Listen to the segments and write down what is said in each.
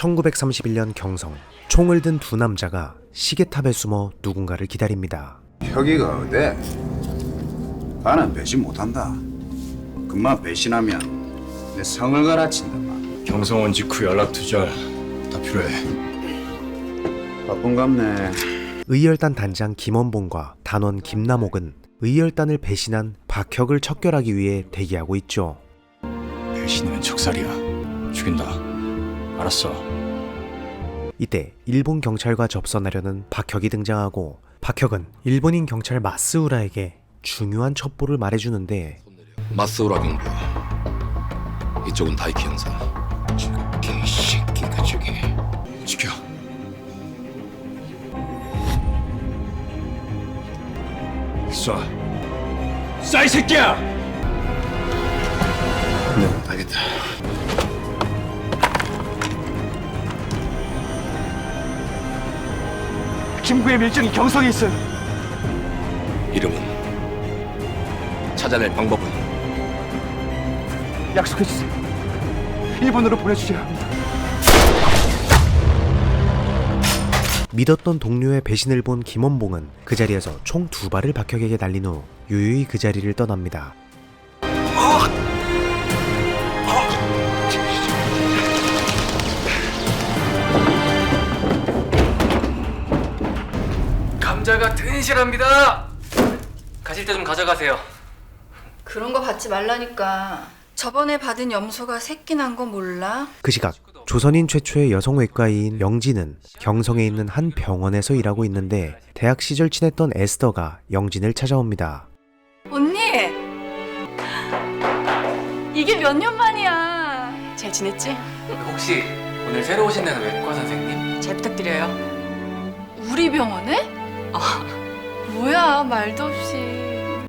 1931년 경성, 총을 든 두 남자가 시계탑에 숨어 누군가를 기다립니다. 혁이가 어때? 나는 배신 못한다. 금방 배신하면 내 성을 갈아친다. 경성원 직후 연락 두절 다 필요해. 바쁜갑네. 의열단 단장 김원봉과 단원 김남옥은 의열단을 배신한 박혁을 척결하기 위해 대기하고 있죠. 배신이면 척살이야. 죽인다. 알았어. 이때 일본 경찰과 접선하려는 박혁이 등장하고 박혁은 일본인 경찰 마스우라에게 중요한 첩보를 말해주는데 마스오라 경보. 이쪽은 다이키 형사. 개새끼가 저기. 지켜. 쏴. 쏴 이 새끼야! 네, 알겠다. 김구의 밀정이 경성에 있어요. 이름은? 찾아낼 방법은? 약속해 주세요. 일본으로 보내주셔야 합니다. 믿었던 동료의 배신을 본 김원봉은 그 자리에서 총 2발을 박혁에게 날린 후 유유히 그 자리를 떠납니다. 감자가 튼실합니다. 가실 때 좀 가져가세요. 그런 거 받지 말라니까. 저번에 받은 염소가 새끼 난 거 몰라? 그 시각 조선인 최초의 여성 외과의인 영진은 경성에 있는 한 병원에서 일하고 있는데 대학 시절 친했던 에스더가 영진을 찾아옵니다. 언니! 이게 몇 년 만이야. 잘 지냈지? 혹시 오늘 새로 오신 데는 외과 선생님? 잘 부탁드려요. 우리 병원에? 뭐야, 말도 없이.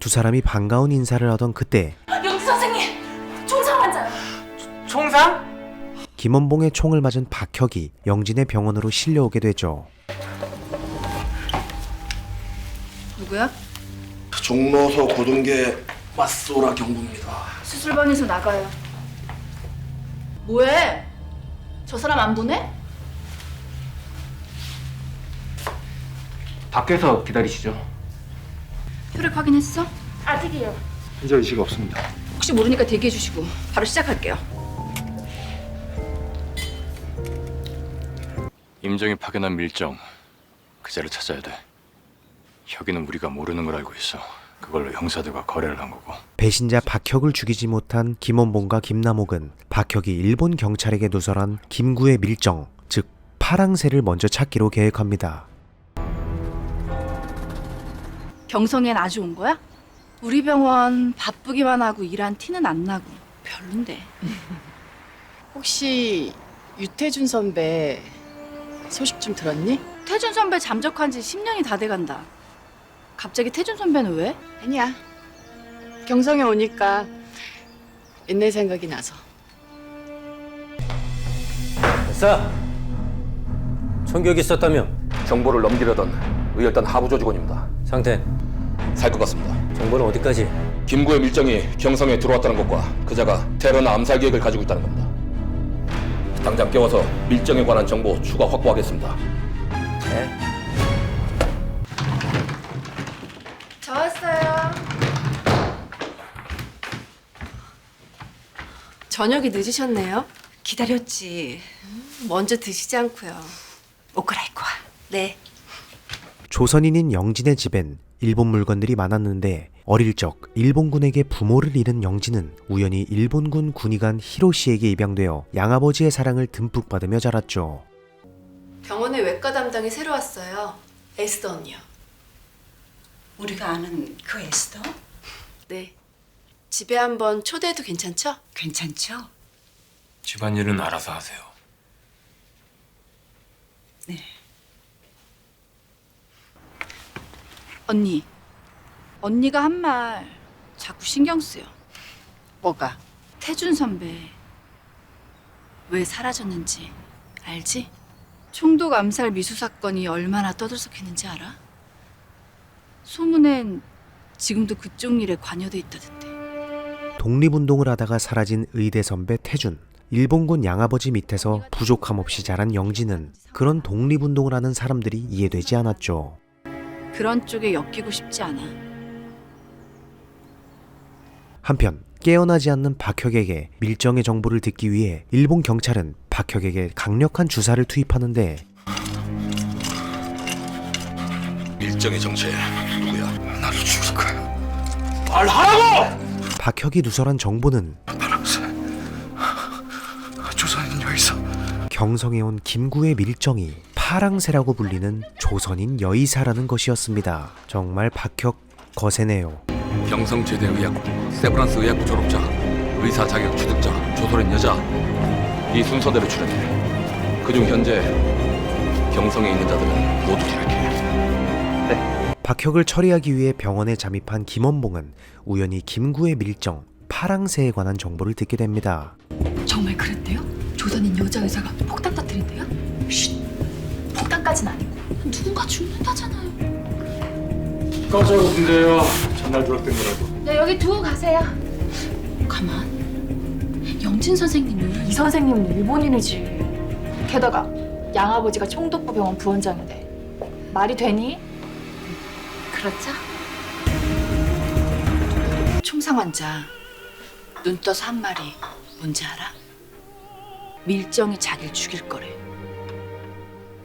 두 사람이 반가운 인사를 하던 그때 영수 선생님! 총상 환자요. 총상? 김원봉의 총을 맞은 박혁이 영진의 병원으로 실려오게 되죠. 누구야? 종로서 고등계 마스오라 경보입니다. 수술방에서 나가요. 뭐해? 저 사람 안 보내? 밖에서 기다리시죠. 혈액 확인했어? 현재 의식 없습니다. 혹시 모르니까 대기해 주시고 바로 시작할게요. 임정이 파견한 밀정. 그자를 찾아야 돼. 혁이는 우리가 모르는 걸 알고 있어. 그걸로 형사들과 거래를 한 거고. 배신자 박혁을 죽이지 못한 김원봉과 김남옥은 박혁이 일본 경찰에게 누설한 김구의 밀정, 즉 파랑새를 먼저 찾기로 계획합니다. 경성엔 아주 온 거야? 우리 병원 바쁘기만 하고 일한 티는 안 나고 별론데. 혹시 유태준 선배 소식 좀 들었니? 태준 선배 잠적한 지 10년이 다 돼간다. 갑자기 태준 선배는 왜? 아니야. 경성에 오니까 옛날 생각이 나서. 됐어. 총격이 있었다며? 정보를 넘기려던 의열단 하부 조직원입니다. 상태. 살 것 같습니다. 정보는 어디까지? 김구의 밀정이 경성에 들어왔다는 것과 그자가 테러나 암살 계획을 가지고 있다는 겁니다. 당장 깨워서 밀정에 관한 정보 추가 확보하겠습니다. 네. 저 왔어요. 저녁이 늦으셨네요. 기다렸지. 먼저 드시지 않고요. 옷 갈아입고 와. 네. 조선인인 영진의 집엔 일본 물건들이 많았는데 어릴 적 일본군에게 부모를 잃은 영진은 우연히 일본군 군의관 히로시에게 입양되어 양아버지의 사랑을 듬뿍 받으며 자랐죠. 병원에 외과 담당이 새로 왔어요. 에스더 언니요. 우리가 아는 그 에스더? 네. 집에 한번 초대해도 괜찮죠? 괜찮죠? 집안일은 알아서 하세요. 네. 언니가 한 말 자꾸 신경 쓰여. 뭐가? 태준 선배 왜 사라졌는지 알지? 총독 암살 미수 사건이 얼마나 떠들썩했는지 알아? 소문엔 지금도 그쪽 일에 관여돼 있다던데. 독립운동을 하다가 사라진 의대 선배 태준. 일본군 양아버지 밑에서 부족함 없이 자란 영진은 그런 독립운동을 하는 사람들이 이해되지 않았죠. 그런 쪽에 엮이고 싶지 않아. 한편 깨어나지 않는 박혁에게 밀정의 정보를 듣기 위해 일본 경찰은 박혁에게 강력한 주사를 투입하는데 밀정의 정체 누구야? 나를 죽일 거야. 말하라고! 박혁이 누설한 정보는 파랑새 조선인 여의사. 경성에 온 김구의 밀정이 파랑새라고 불리는 조선인 여의사라는 것이었습니다. 정말 박혁 거세네요. 경성제대의학부, 세브란스 의학부 졸업자, 의사 자격 취득자, 조선인 여자. 이 순서대로 출연해. 그중 현재 경성에 있는 자들은 모두 탈락해. 박혁을 처리하기 위해 병원에 잠입한 김원봉은 우연히 김구의 밀정 파랑새에 관한 정보를 듣게 됩니다. 정말 그랬대요? 조선인 여자 의사가 폭탄 터뜨린대요? 쉿! 폭탄까진 아니고 누군가 죽는다잖아요. 꺼져오신데요. 전날 들었던 거라고. 네, 여기 두고 가세요. 가만. 영진 선생님이. 이 선생님은 일본인이지. 게다가 양아버지가 총독부병원 부원장인데 말이 되니? 그렇죠? 총상 환자 눈 떠서 한 말이 뭔지 알아? 밀정이 자기를 죽일 거래.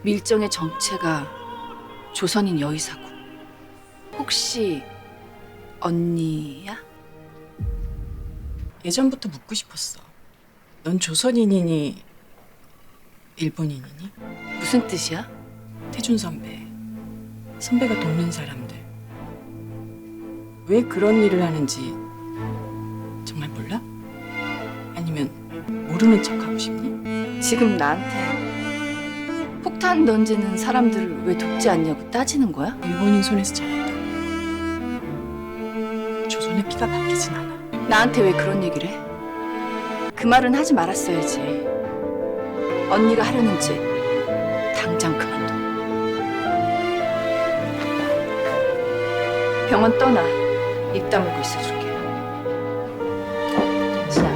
밀정의 정체가 조선인 여의사고. 혹시 언니야? 예전부터 묻고 싶었어. 넌 조선인이니 일본인이니? 무슨 뜻이야? 태준 선배. 선배가 돕는 사람들. 왜 그런 일을 하는지 정말 몰라? 아니면 모르는 척하고 싶니? 지금 나한테 폭탄 던지는 사람들을 왜 돕지 않냐고 따지는 거야? 일본인 손에서 자랐다. 조선의 피가 바뀌진 않아. 나한테 왜 그런 얘기를 해? 그 말은 하지 말았어야지. 언니가 하려는 짓 당장 그만둬. 병원 떠나. 입 다물고 있어줄게. 진아.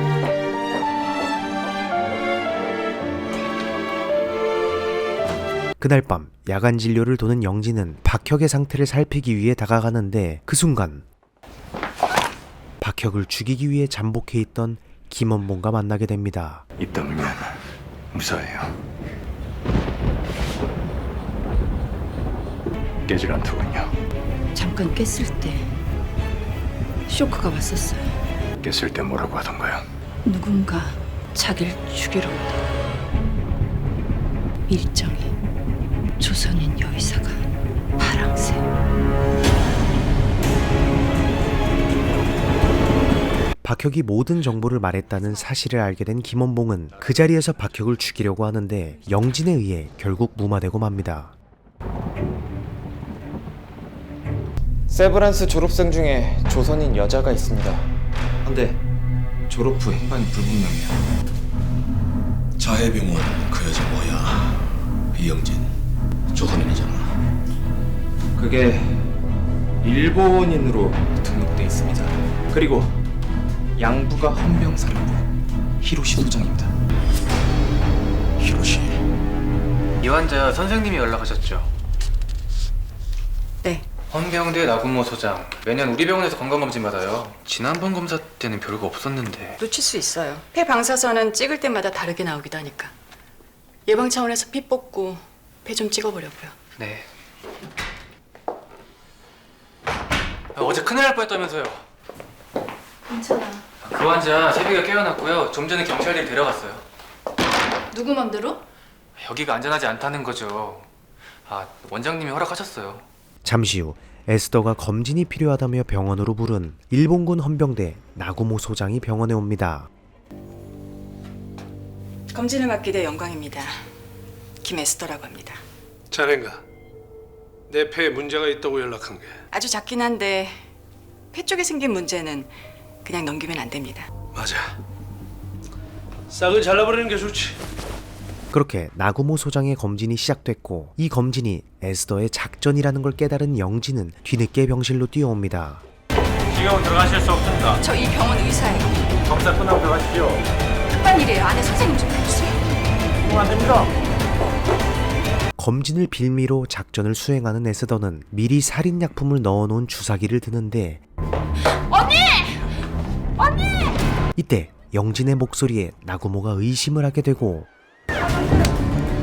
그날 밤 야간 진료를 도는 영진은 박혁의 상태를 살피기 위해 다가가는데 그 순간 박혁을 죽이기 위해 잠복해 있던 김원봉과 만나게 됩니다. 입 다물면 무사해요. 깨질 않더군요. 잠깐 깼을 때 쇼크가 왔었어요. 깼을 때 뭐라고 하던가요? 누군가 자기를 죽이러 온다. 밀정이 조선인 여의사가 파랑새. 박혁이 모든 정보를 말했다는 사실을 알게 된 김원봉은 그 자리에서 박혁을 죽이려고 하는데 영진에 의해 결국 무마되고 맙니다. 세브란스 졸업생 중에 조선인 여자가 있습니다. 근데 졸업 후 행방이 불분명해요. 자해병원 그 여자 뭐야? 이영진 조선인이잖아. 그게 일본인으로 등록돼 있습니다. 그리고 양부가 헌병사령부 히로시 소장입니다. 히로시. 이 환자 선생님이 연락하셨죠? 네. 헌병대 나구모 소장. 매년 우리 병원에서 건강검진 받아요. 지난번 검사 때는 별거 없었는데. 놓칠 수 있어요. 폐 방사선은 찍을 때마다 다르게 나오기도 하니까. 예방 차원에서 피 뽑고 폐 좀 찍어보려고요. 네. 어제 큰일 날 뻔했다면서요. 괜찮아. 그 환자 새벽에 깨어났고요. 좀 전에 경찰들이 데려갔어요. 누구 맘대로? 여기가 안전하지 않다는 거죠. 아, 원장님이 허락하셨어요. 잠시 후 에스더가 검진이 필요하다며 병원으로 부른 일본군 헌병대 나구모 소장이 병원에 옵니다. 검진을 맡게 돼 영광입니다. 김에스더라고 합니다. 자넨가 내 폐에 문제가 있다고 연락한 게. 아주 작긴 한데 폐 쪽에 생긴 문제는 그냥 넘기면 안 됩니다. 맞아. 싹을 잘라버리는 게 좋지. 그렇게 나구모 소장의 검진이 시작됐고 이 검진이 에스더의 작전이라는 걸 깨달은 영진은 뒤늦게 병실로 뛰어옵니다. 지금은 들어가실 수 없습니다. 저 이 병원 의사예요. 검사 끝나고 들어가십시오. 특별 한 일이에요. 안에 선생님 좀 해주세요. 검진을 빌미로 작전을 수행하는 에스더는 미리 살인약품을 넣어놓은 주사기를 드는데 언니! 언니! 이때 영진의 목소리에 나구모가 의심을 하게 되고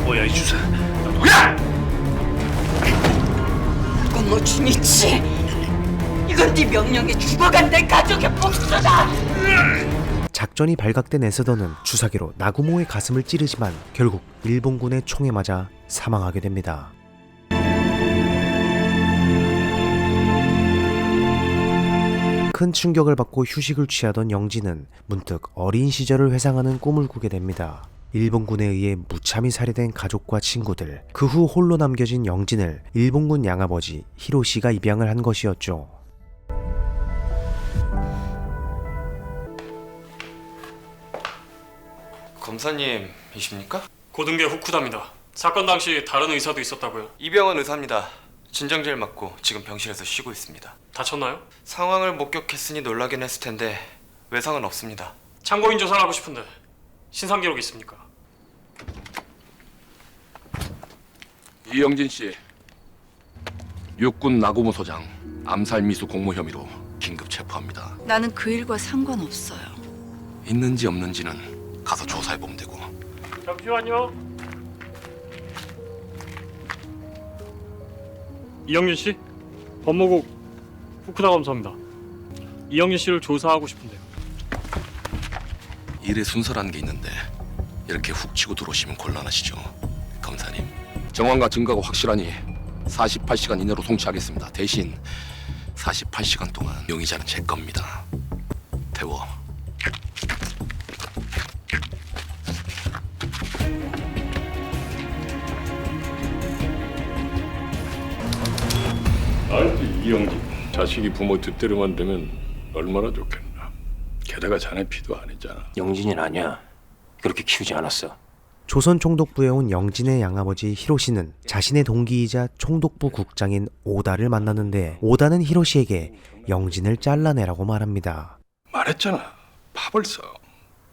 뭐야 이 주사? 누구야? 이건 뭐 중이지. 이건 네 명령에 죽어간 내 가족의 복수다. 작전이 발각된 에스더는 주사기로 나구모의 가슴을 찌르지만 결국 일본군의 총에 맞아 사망하게 됩니다. 큰 충격을 받고 휴식을 취하던 영진은 문득 어린 시절을 회상하는 꿈을 꾸게 됩니다. 일본군에 의해 무참히 살해된 가족과 친구들, 그 후 홀로 남겨진 영진을 일본군 양아버지 히로시가 입양을 한 것이었죠. 검사님이십니까? 고등계 후쿠다입니다. 사건 당시 다른 의사도 있었다고요? 이병헌 의사입니다. 진정제를 맞고 지금 병실에서 쉬고 있습니다. 다쳤나요? 상황을 목격했으니 놀라긴 했을 텐데 외상은 없습니다. 참고인 조사를 하고 싶은데 신상 기록 있습니까? 이영진 씨, 육군 나고모 소장 암살 미수 공모 혐의로 긴급 체포합니다. 나는 그 일과 상관없어요. 있는지 없는지는 가서 조사해 보면 되고. 잠시만요. 이영진 씨, 법무국 후쿠다 검사입니다. 이영진 씨를 조사하고 싶은데요. 일의 순서라는 게 있는데 이렇게 훅 치고 들어오시면 곤란하시죠, 검사님. 정황과 증거가 확실하니 48시간 이내로 송치하겠습니다. 대신 48시간 동안 용의자는 제 겁니다. 태워. 알지 이영진. 자식이 부모 뜻대로만 되면 얼마나 좋겠나. 게다가 자네 피도 아니잖아. 영진이는 아니야. 그렇게 키우지 않았어. 조선 총독부에 온 영진의 양아버지 히로시는 자신의 동기이자 총독부 국장인 오다를 만났는데 오다는 히로시에게 영진을 잘라내라고 말합니다. 말했잖아. 밥을 써.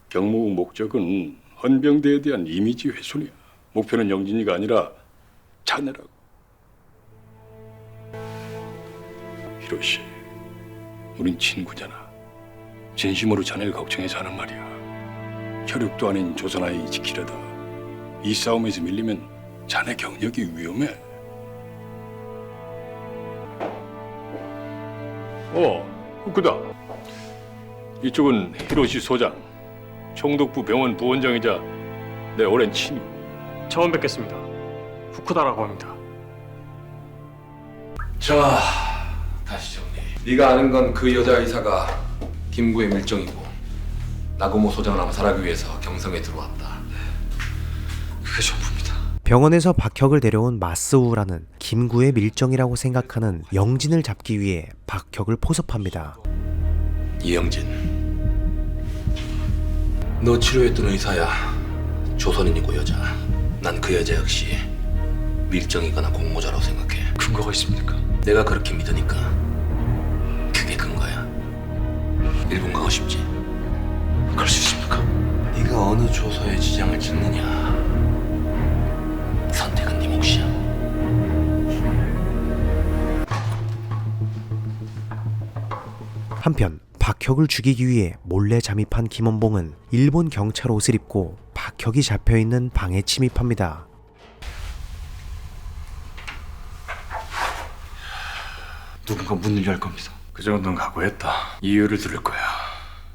경무 목적은 헌병대에 대한 이미지 훼손이야. 목표는 영진이가 아니라 자네라고. 히로시, 우린 친구잖아. 진심으로 자네를 걱정해서 하는 말이야. 혈육도 아닌 조선 아이 지키려다 이 싸움에서 밀리면 자네 경력이 위험해. 후쿠다. 이쪽은 히로시 소장, 총독부 병원 부원장이자 내 오랜 친구. 처음 뵙겠습니다. 후쿠다라고 합니다. 자, 다시 정리. 네가 아는 건 그 여자 의사가 김구의 밀정이고 나고모 소장을 암살하기 위해서 경성에 들어왔다. 그게 전부입니다. 병원에서 박혁을 데려온 마스우라는 김구의 밀정이라고 생각하는 영진을 잡기 위해 박혁을 포섭합니다. 이영진, 너 치료했던 의사야. 조선인이고 여자. 난 그 여자 역시 밀정이거나 공모자라고 생각해. 근거가 있습니까? 내가 그렇게 믿으니까 그게 근거야. 일본 가고 싶지? 그럴 수 있습니까? 네가 어느 조서에 지장을 찍느냐, 선택은 네 몫이야. 한편 박혁을 죽이기 위해 몰래 잠입한 김원봉은 일본 경찰 옷을 입고 박혁이 잡혀있는 방에 침입합니다. 누군가 문을 열 겁니다. 그 정도는 각오했다. 이유를 들을 거야.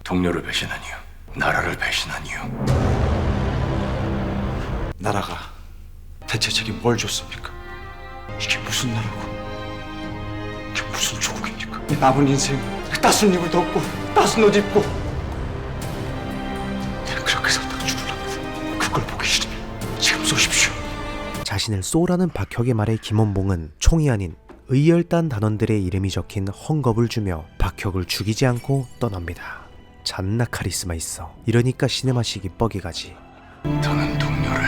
동료를 배신한 이유, 나라를 배신한 이유. 나라가 대체 제게 뭘 줬습니까? 이게 무슨 나라고? 이게 무슨 조국입니까? 내 남은 인생 따순 입을 덮고 따순 옷 입고 내가 그렇게 살다가 죽을랍니다. 그걸 보기 싫으면 지금 쏘십시오. 자신을 쏘라는 박혁의 말에 김원봉은 총이 아닌 의열단 단원들의 이름이 적힌 헝겊을 주며 박혁을 죽이지 않고 떠납니다. 잔나 카리스마 있어. 이러니까 시네마식이 뻑이 가지. 더는 동료를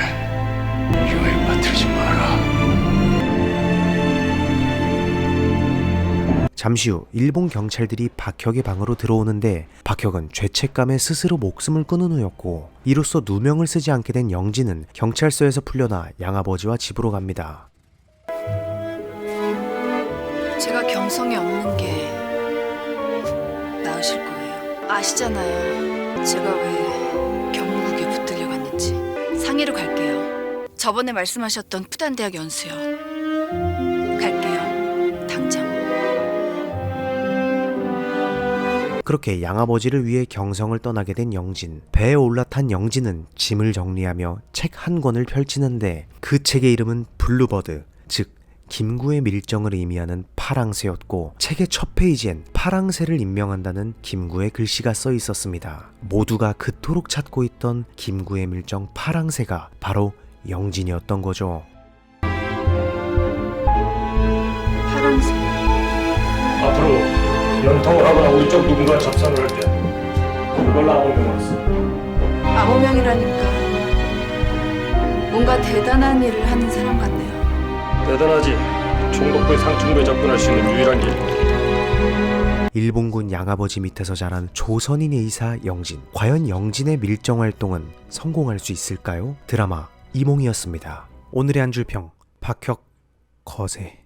위험에 빠뜨리지 마라. 잠시 후 일본 경찰들이 박혁의 방으로 들어오는데 박혁은 죄책감에 스스로 목숨을 끊은 후였고 이로써 누명을 쓰지 않게 된 영진은 경찰서에서 풀려나 양아버지와 집으로 갑니다. 제가 경성이 없는 게 나으실 거예요. 아시잖아요. 제가 왜 경무국에 붙들려 갔는지. 상의로 갈게요. 저번에 말씀하셨던 푸단대학 연수요. 갈게요. 당장. 그렇게 양아버지를 위해 경성을 떠나게 된 영진. 배에 올라탄 영진은 짐을 정리하며 책 한 권을 펼치는데 그 책의 이름은 블루버드, 즉 김구의 밀정을 의미하는 파랑새였고 책의 첫 페이지엔 파랑새를 임명한다는 김구의 글씨가 써 있었습니다. 모두가 그토록 찾고 있던 김구의 밀정 파랑새가 바로 영진이었던 거죠. 파랑새. 앞으로 연통을 하거나 우리 쪽 누군가 접선을 할 때 그걸 아범명으로 써. 아범명이라니까 뭔가 대단한 일을 하는 사람 같네요. 대단하지. 총독부의 상층부에 접근할 수 있는 유일한 길. 일본군 양아버지 밑에서 자란 조선인 의사 영진. 과연 영진의 밀정 활동은 성공할 수 있을까요? 드라마 이몽이었습니다. 오늘의 한 줄평 박혁 거세.